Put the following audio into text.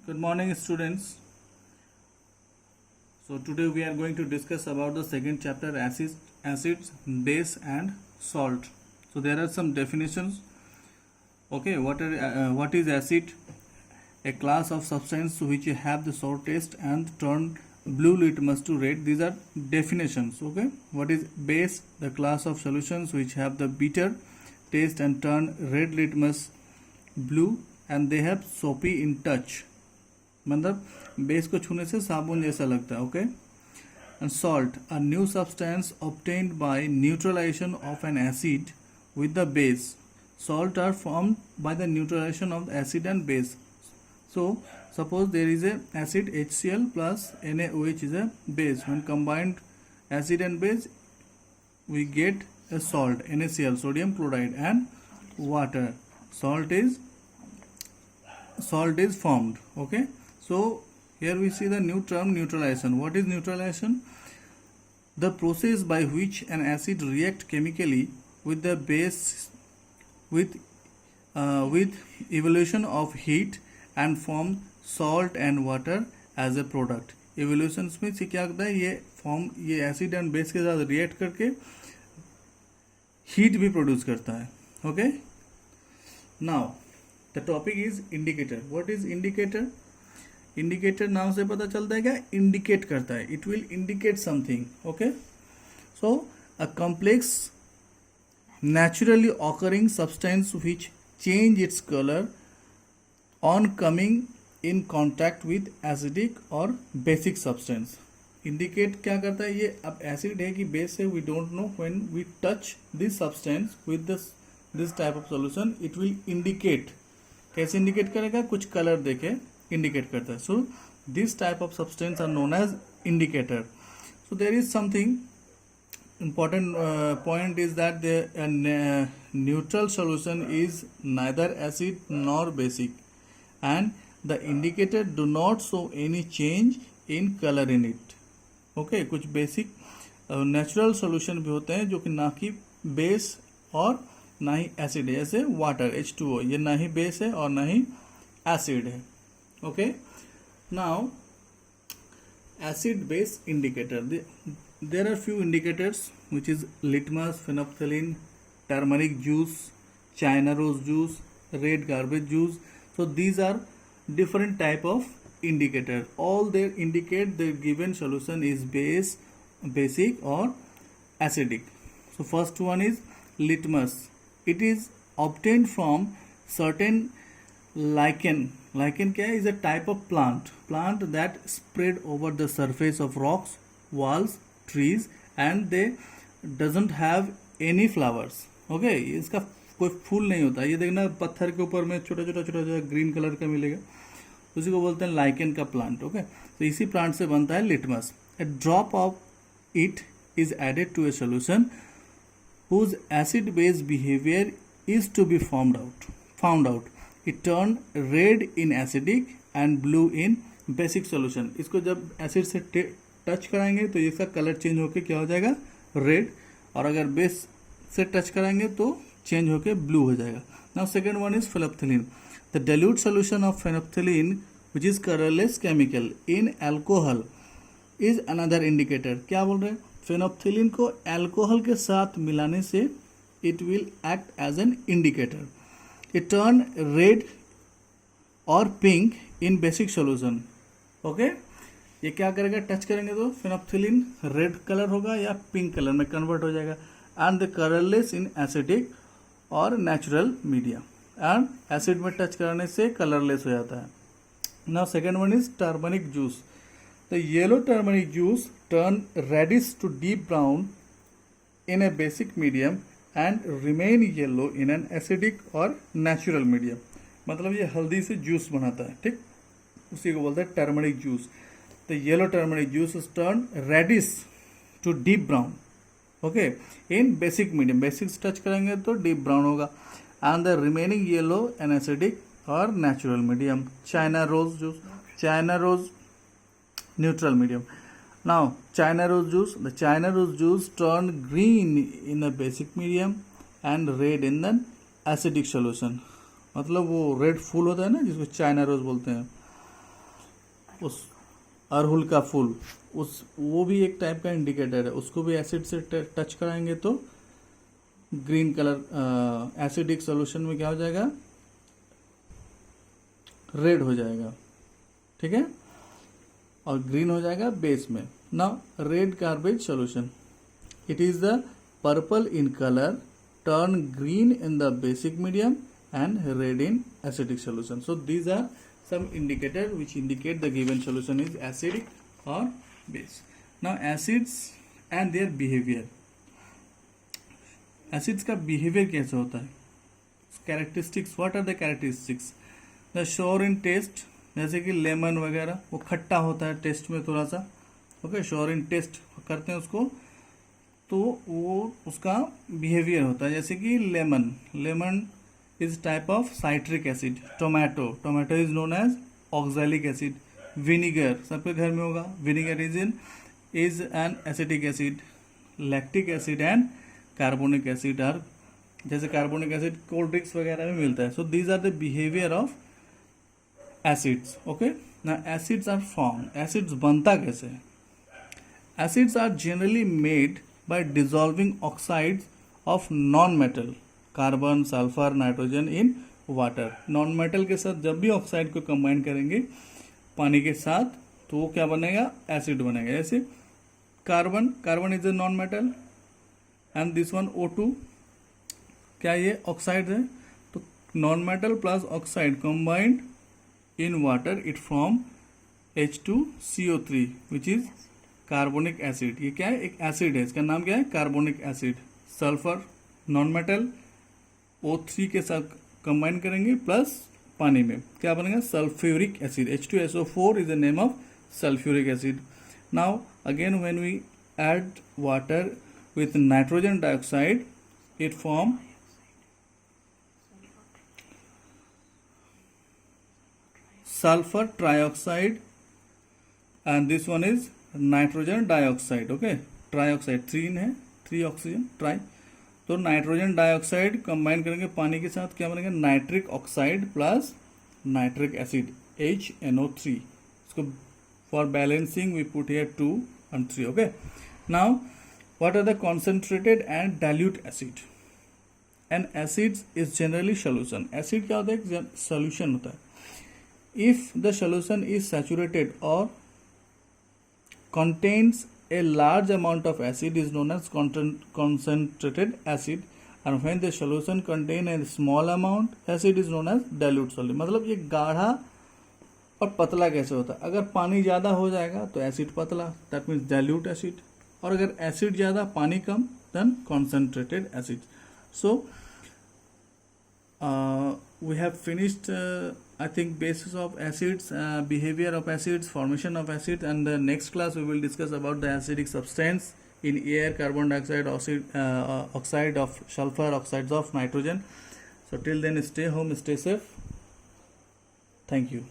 Good morning, students. So today we are going to discuss about the second chapter, acids, base, and salt. So there are some definitions. Okay, what is acid? A class of substance which have the sour taste and turn blue litmus to red. These are definitions. Okay, what is base? The class of solutions which have the bitter taste and turn red litmus blue, and they have soapy in touch. मतलब base को छूने से साबुन जैसा लगता है. Okay. And salt, a new substance obtained by neutralisation of an acid with the base. Salt are formed by the neutralization of the acid and base. So suppose there is a acid HCl plus NaOH is a base. When combined acid and base, we get a salt, NaCl, sodium chloride, and water. Salt is formed. Okay. So here we see the new term neutralization. What is neutralization? The process by which an acid react chemically with the base with evolution of heat and form salt and water as a product. Evolution में से क्या होता है, ये acid and base के साथ react करके heat भी प्रोड्यूस करता है. Okay. Now the topic is indicator. What is indicator? Indicator नाम से पता चलता है क्या? इंडिकेट करता है. It will indicate something. Okay. So a complex naturally occurring substance which change its color on coming in contact with acidic or basic substance. Indicate क्या करता है? ये अब acid है कि base है, we don't know. When we touch this substance with this type of solution, it will indicate. कैसे indicate करेगा? कुछ color देके indicate करता है. So this type of substance are known as indicator. So there is something important point is that the neutral solution is neither acid nor basic, and the indicator do not show any change in color in it. Okay, कुछ basic natural solution भी होते हैं जो कि ना कि base और ना ही acid है. जैसे water H2O, ये ना ही base है और ना ही acid है. Okay, now acid base indicator. There are few indicators which is litmus, phenolphthalein, turmeric juice, China rose juice, red garbage juice. So these are different type of indicator. All they indicate the given solution is base, basic or acidic. So first one is litmus. It is obtained from certain lichen. Lichen क्या है? Is a type of plant that spread over the surface of rocks, walls, trees, and they doesn't have any flowers. Okay, इसका कोई फूल नहीं होता. ये देखना पत्थर के ऊपर में छोटा छोटा ग्रीन कलर का मिलेगा, उसी को बोलते हैं लाइकेन का प्लांट. ओके. तो इसी प्लांट से बनता है litmus. A drop of it is added to a solution whose acid base behavior is to be found out. It turn red in acidic and blue in basic solution. इसको जब acid से touch कराएंगे तो इसका colour change होके क्या हो जाएगा? रेड. और अगर बेस से टच कराएंगे तो चेंज होके ब्लू हो जाएगा. Now second one is phenolphthalein. The dilute solution of phenolphthalein which is colorless chemical in alcohol is another indicator. क्या बोल रहे हैं? phenolphthalein को अल्कोहल के साथ मिलाने से it will act as an indicator. It turn red or pink in basic solution. Okay? ये क्या करेगा? टच करेंगे तो phenolphthalein रेड कलर होगा या पिंक कलर में कन्वर्ट हो जाएगा. And the colourless in acidic or natural media. And acid में टच करने से कलरलेस हो जाता है. Now second one is turmeric juice. The yellow turmeric juice turn reddish to deep brown in a basic medium and remain yellow in an acidic or natural medium. मतलब ये हल्दी से जूस बनाता है. ठीक, उसी को बोलते हैं turmeric juice. The yellow turmeric juice is turned reddish to deep brown. Okay, in basic medium. Basic touch करेंगे तो deep brown होगा. And the remaining yellow and acidic or natural medium. China rose juice. China rose neutral medium. Now China rose juice. The China rose juice turned green in the basic medium and red in the acidic solution. मतलब वो red फूल होता है ना जिसको China rose बोलते हैं. उस अड़हुल का फूल, उस वो भी एक टाइप का इंडिकेटर है, उसको भी एसिड से टच कराएंगे तो ग्रीन कलर, एसिडिक सॉल्यूशन में क्या हो जाएगा, रेड हो जाएगा, ठीक है, और ग्रीन हो जाएगा बेस में. Now red garbage solution, it is the purple in colour, turn green in the basic medium and red in acidic solution. So these are some indicator which indicate the given solution is acidic or base. Now acids and their behavior. Acids का behavior कैसे होता है, characteristics, what are the characteristics? The sour in taste, जैसे कि lemon वगैरह वो खट्टा होता है टेस्ट में थोड़ा सा, ओके, sour in taste करते हैं उसको, तो वो उसका बिहेवियर होता है. जैसे कि lemon is type of citric acid. Tomato is known as oxalic acid. Vinegar सबके घर में होगा, vinegar is an acetic acid. Lactic acid and carbonic acid are, जैसे carbonic acid cold drinks वगैरह में मिलता है. So these are the behavior of acids. Okay, now acids are formed. Acids बनता कैसे है? Acids are generally made by dissolving oxides of non-metal, carbon, sulphur, nitrogen in water. Non metal के साथ जब भी ऑक्साइड को कंबाइन करेंगे पानी के साथ तो वो क्या बनेगा, एसिड बनेगा. जैसे carbon is a non metal and this one O2, क्या ये ऑक्साइड है, तो non metal plus oxide combined in water it form H2CO3 which is carbonic acid. ये क्या है, एक एसिड है, इसका नाम क्या है, carbonic acid. Sulphur non metal O3 के साथ कंबाइन करेंगे प्लस पानी में क्या बनेगा, sulphuric acid. H2SO4 is the name of sulphuric acid. Now again when we add water with nitrogen dioxide it form sulfur trioxide and this one is nitrogen dioxide. Okay, trioxide 3 है, 3 oxygen tri, तो nitrogen dioxide combine करेंगे पानी के साथ क्या बनेगा, nitric oxide plus nitric acid HNO3. इसको for balancing we put here 2 and 3. Okay, now what are the concentrated and dilute acid. And acids is generally solution. Acid क्या होता है, सोल्यूशन होता है. If the solution is saturated or contains a large amount of acid is known as concentrated acid, and when the solution contain a small amount acid is known as dilute solid. मतलब ये गाढ़ा और पतला कैसे होता है, अगर पानी ज़्यादा हो जाएगा तो एसिड पतला, दैट मीन्स डाइल्यूट एसिड, और अगर एसिड ज़्यादा पानी कम then concentrated acid. So we have finished I think basis of acids, behavior of acids, formation of acids, and the next class we will discuss about the acidic substance in air, carbon dioxide, oxide of sulfur, oxides of nitrogen. So till then stay home, stay safe. Thank you.